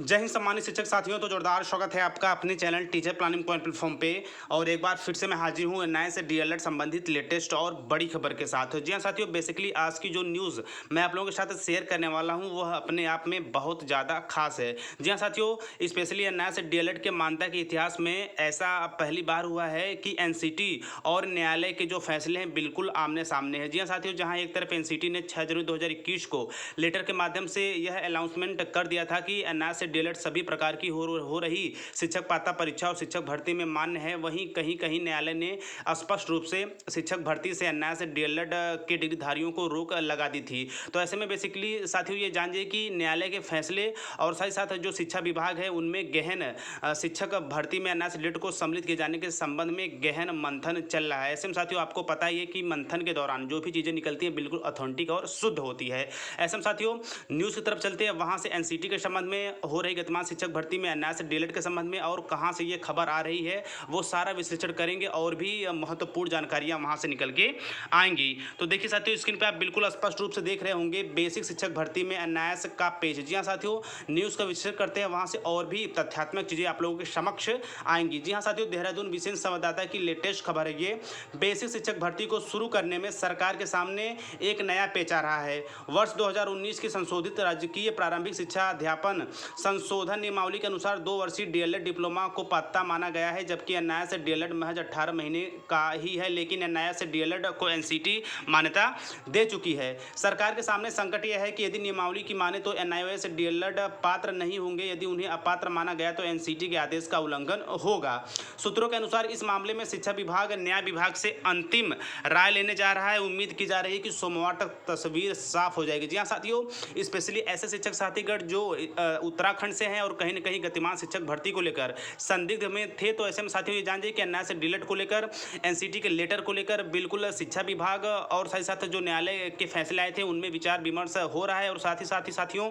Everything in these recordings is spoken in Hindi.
जय हिंद सम्मानित शिक्षक साथियों। तो जोरदार स्वागत है आपका अपने channel teacher planning point platform पे। और एक बार फिर से मैं हाजिर हूँ नए से डीएलएड संबंधित लेटेस्ट और बड़ी खबर के साथ। जी हाँ साथियों, बेसिकली आज की जो न्यूज़ मैं आप लोगों के साथ शेयर करने वाला हूँ वह अपने आप में बहुत ज़्यादा खास है। जी हाँ साथियों, स्पेशली नए से डीएलएड के मान्यता के इतिहास में ऐसा पहली बार हुआ है कि एनसीटी और न्यायालय के जो फैसले हैं बिल्कुल आमने सामने हैं। जी हाँ साथियों, जहाँ एक तरफ एनसीटी ने 6 जनवरी 2021 को लेटर के माध्यम से यह अनाउंसमेंट कर दिया था कि एनआर से डीएलएड सभी प्रकार की हो रही शिक्षक पात्रता परीक्षा और शिक्षक भर्ती में मान्य है, वहीं कहीं कहीं न्यायालय ने स्पष्ट रूप से शिक्षक भर्ती से एनआर से डीएलएड के डिग्रीधारियों को रोक लगा दी थी। तो ऐसे में बेसिकली साथियों ये जानिए कि न्यायालय के फैसले और साथ ही साथ जो शिक्षा विभाग है उनमें गहन शिक्षक भर्ती में एनआर से डीएलएड को सम्मिलित किए जाने के संबंध में गहन मंथन चल रहा है। ऐसे में साथियों आपको पता ही है कि मंथन के दौरान जो भी चीज़ें निकलती हैं बिल्कुल ऑथेंटिक और शुद्ध होती है। ऐसे में साथियों न्यूज़ की तरफ चलते हैं। वहाँ से एनसीटी के संबंध में हो रही गतिमान शिक्षक भर्ती में एनआर से डीएलएड के संबंध में और कहाँ से ये खबर आ रही है वो सारा विश्लेषण करेंगे और भी महत्वपूर्ण जानकारियाँ वहाँ से निकल के आएंगी। तो देखिए साथियों, स्क्रीन पे आप बिल्कुल स्पष्ट रूप से देख रहे होंगे बेसिक शिक्षक भर्ती में एनआईएस का पेज। जी हाँ साथियों, न्यूज़ का विश्लेषण करते हैं, वहाँ से और भी तथ्यात्मक चीज़ें आप लोगों के समक्ष आएंगी। जी हाँ साथियों, देहरादून विशेष संवाददाता की लेटेस्ट खबर है ये। बेसिक शिक्षक भर्ती को शुरू करने में सरकार के सामने एक नया पेच आ रहा है। वर्ष 2019 की संशोधित राजकीय प्रारंभिक शिक्षा अध्यापन संशोधन नियमावली के अनुसार 2 वर्षीय डीएलएड डिप्लोमा को पात्रता माना गया है, जबकि एनआईएस से डीएलएड महज 18 महीने का ही है, लेकिन एनआईएस से डीएलएड को एनसीटी मान्यता दे चुकी है। सरकार के सामने संकट यह है कि यदि नियमावली की माने तो एनआईएस से डीएलएड पात्र नहीं होंगे, यदि उन्हें अपात्र माना गया तो एनसीटी के आदेश का उल्लंघन होगा। सूत्रों के अनुसार इस मामले में शिक्षा विभाग न्याय विभाग से अंतिम राय लेने जा रहा है। उम्मीद की जा रही है कि सोमवार तक तस्वीर साफ हो जाएगी। जी हाँ साथियों, स्पेशली ऐसे शिक्षक साथीगढ़ जो उत्तराखंड से हैं और कहीं न कहीं गतिमान शिक्षक भर्ती को लेकर संदिग्ध में थे, तो ऐसे में साथियों ये जानिए कि एनआईएस से डीएलएड को लेकर एनसीटी के लेटर को लेकर बिल्कुल शिक्षा विभाग और साथ ही साथ जो न्यायालय के फैसले आए थे उनमें विचार विमर्श हो रहा है। और साथ ही साथियों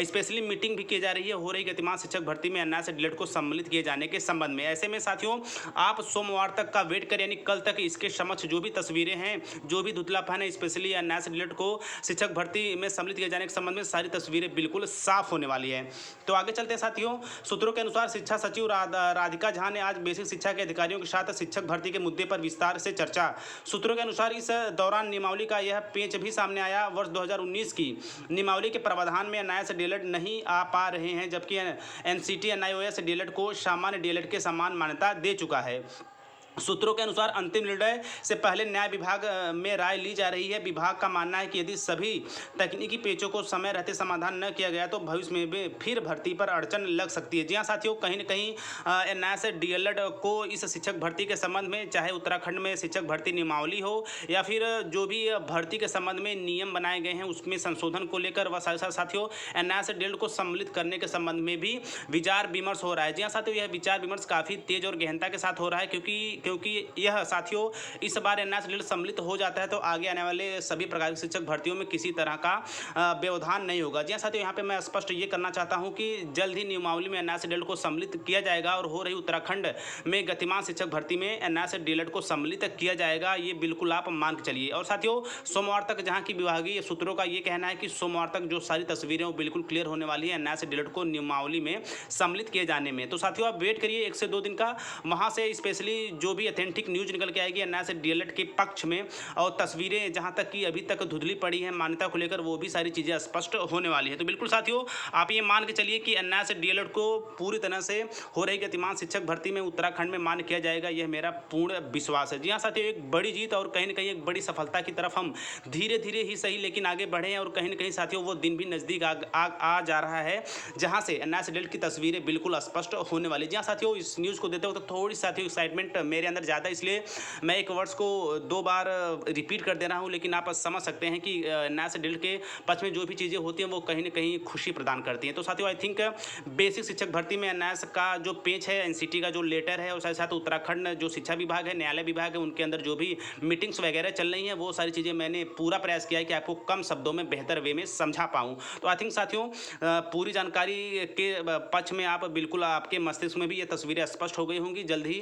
स्पेशली मीटिंग भी की जा रही है हो रही गतिमान शिक्षक भर्ती में एनआईएस से डीएलएड को सम्मिलित किए जाने के संबंध में। ऐसे में साथियों आप सोमवार तक का वेट करें, यानी कल तक इसके समक्ष जो भी तस्वीरें हैं, जो भी धुंधलापन है स्पेशली एनआईएस से डीएलएड को शिक्षक भर्ती में सम्मिलित किए जाने के संबंध में सारी तस्वीरें बिल्कुल साफ होने वाली है। तो आगे चलते हैं साथियों। सूत्रों के अनुसार शिक्षा सचिव राधिका झा ने आज बेसिक शिक्षा के अधिकारियों के साथ शिक्षक भर्ती के मुद्दे पर विस्तार से चर्चा। सूत्रों के अनुसार इस दौरान नियमावली का यह पेच भी सामने आया। वर्ष 2019 की नियमावली के प्रावधान में एनआईएस से डीएलएड नहीं आ पा रहे हैं, जबकि एनसीटी एनआईओएस डीएलएड को सामान्य डीएलएड के समान मान्यता दे चुका है। सूत्रों के अनुसार अंतिम निर्णय से पहले न्याय विभाग में राय ली जा रही है। विभाग का मानना है कि यदि सभी तकनीकी पेचों को समय रहते समाधान न किया गया तो भविष्य में भी फिर भर्ती पर अड़चन लग सकती है। जी हाँ साथियों, कहीं न कहीं एनआईएस से डीएलएड को इस शिक्षक भर्ती के संबंध में, चाहे उत्तराखंड में शिक्षक भर्ती नियमावली हो या फिर जो भी भर्ती के संबंध में नियम बनाए गए हैं उसमें संशोधन को लेकर व साथ साथियों एनआईएस से डीएलएड को सम्मिलित करने के संबंध में भी विचार विमर्श हो रहा है। जी हाँ साथियों, यह विचार विमर्श काफ़ी तेज और गहनता के साथ हो रहा है, क्योंकि यह साथियों इस बार एनआईएस डीएलएड सम्मिलित हो जाता है तो आगे आने वाले सभी प्रकार की शिक्षक भर्तियों में किसी तरह का व्यवधान नहीं होगा। जी हाँ साथियों, यहाँ पे मैं स्पष्ट ये करना चाहता हूँ कि जल्द ही नियमावली में एनआईएस डीएलएड को सम्मिलित किया जाएगा और हो रही उत्तराखंड में गतिमान शिक्षक भर्ती में एनआईएस डीएलएड को सम्मिलित किया जाएगा, ये बिल्कुल आप मान के चलिए। और साथियों सोमवार तक जहाँ की विभागीय सूत्रों का ये कहना है कि सोमवार तक जो सारी तस्वीरें वो बिल्कुल क्लियर होने वाली है एनआईएस डीएलएड को नियमावली में सम्मिलित किए जाने में। तो साथियों आप वेट करिए 1 से 2 दिन का, वहाँ से स्पेशली जो भी ऑथेंटिक न्यूज निकल के आएगी एनआईएस से डीएलएड के पक्ष में, और तस्वीरें जहां तक कि अभी तक धुंधली पड़ी है मान्यता को लेकर वो भी सारी चीज़ें स्पष्ट होने वाली है। तो बिल्कुल साथियों आप ये मान के चलिए कि एनआईएस से डीएलएड को पूरी तरह से हो रही गतिमान शिक्षक भर्ती में उत्तराखंड में मान्य किया जाएगा, यह मेरा पूर्ण विश्वास है। जी हाँ साथियों, एक बड़ी जीत और कहीं ना कहीं एक बड़ी सफलता की तरफ हम धीरे धीरे ही सही लेकिन आगे बढ़े हैं और कहीं ना कहीं साथियों वो दिन भी नज़दीक आ जा रहा है जहाँ से एनआईएस से डीएलएड की तस्वीरें बिल्कुल स्पष्ट होने वाली। जी हाँ साथियों, इस न्यूज़ को देते हो तो थोड़ी साथियों एक्साइटमेंट मेरे अंदर ज़्यादा, इसलिए मैं एक वर्ड्स को 2 बार रिपीट कर दे रहा हूँ, लेकिन आप समझ सकते हैं कि एनआईएस से डीएलएड के पक्ष में जो भी चीज़ें होती हैं वो कहीं ना कहीं खुशी प्रदान करती हैं। तो साथियों आई थिंक बेसिक शिक्षक भर्ती में एनआईएस का जो पेज है, एनसीटी का जो लेटर है और साथ साथ उत्तराखंड जो शिक्षा विभाग है, न्यायालय विभाग है, उनके अंदर जो भी मीटिंग्स वगैरह चल रही हैं वो सारी चीज़ें मैंने पूरा प्रयास किया है कि आपको कम शब्दों में बेहतर वे में समझा पाऊँ। तो आई थिंक साथियों पूरी जानकारी के पक्ष में आप बिल्कुल आपके मस्तिष्क में भी ये तस्वीरें स्पष्ट हो गई होंगी। जल्द ही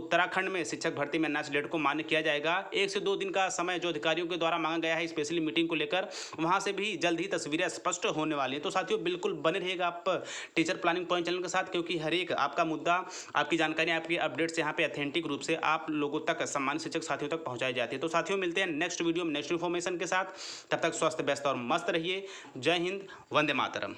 उत्तराखंड में शिक्षक भर्ती में नेक्स्ट डेट को मान्य किया जाएगा। 1 से 2 दिन का समय जो अधिकारियों के द्वारा मांगा गया है स्पेशली मीटिंग को लेकर, वहां से भी जल्द ही तस्वीरें स्पष्ट होने वाली हैं। तो साथियों बिल्कुल बने रहिएगा आप टीचर प्लानिंग पॉइंट चैनल के साथ, क्योंकि हर एक आपका मुद्दा, आपकी जानकारी, आपकी अपडेट्स यहाँ पे ऑथेंटिक रूप से आप लोगों तक, सम्मानित शिक्षक साथियों तक पहुंचाई जाती है। तो साथियों मिलते हैं नेक्स्ट वीडियो में नेक्स्ट इन्फॉर्मेशन के साथ। तब तक स्वस्थ, व्यस्त और मस्त रहिए। जय हिंद, वंदे मातरम।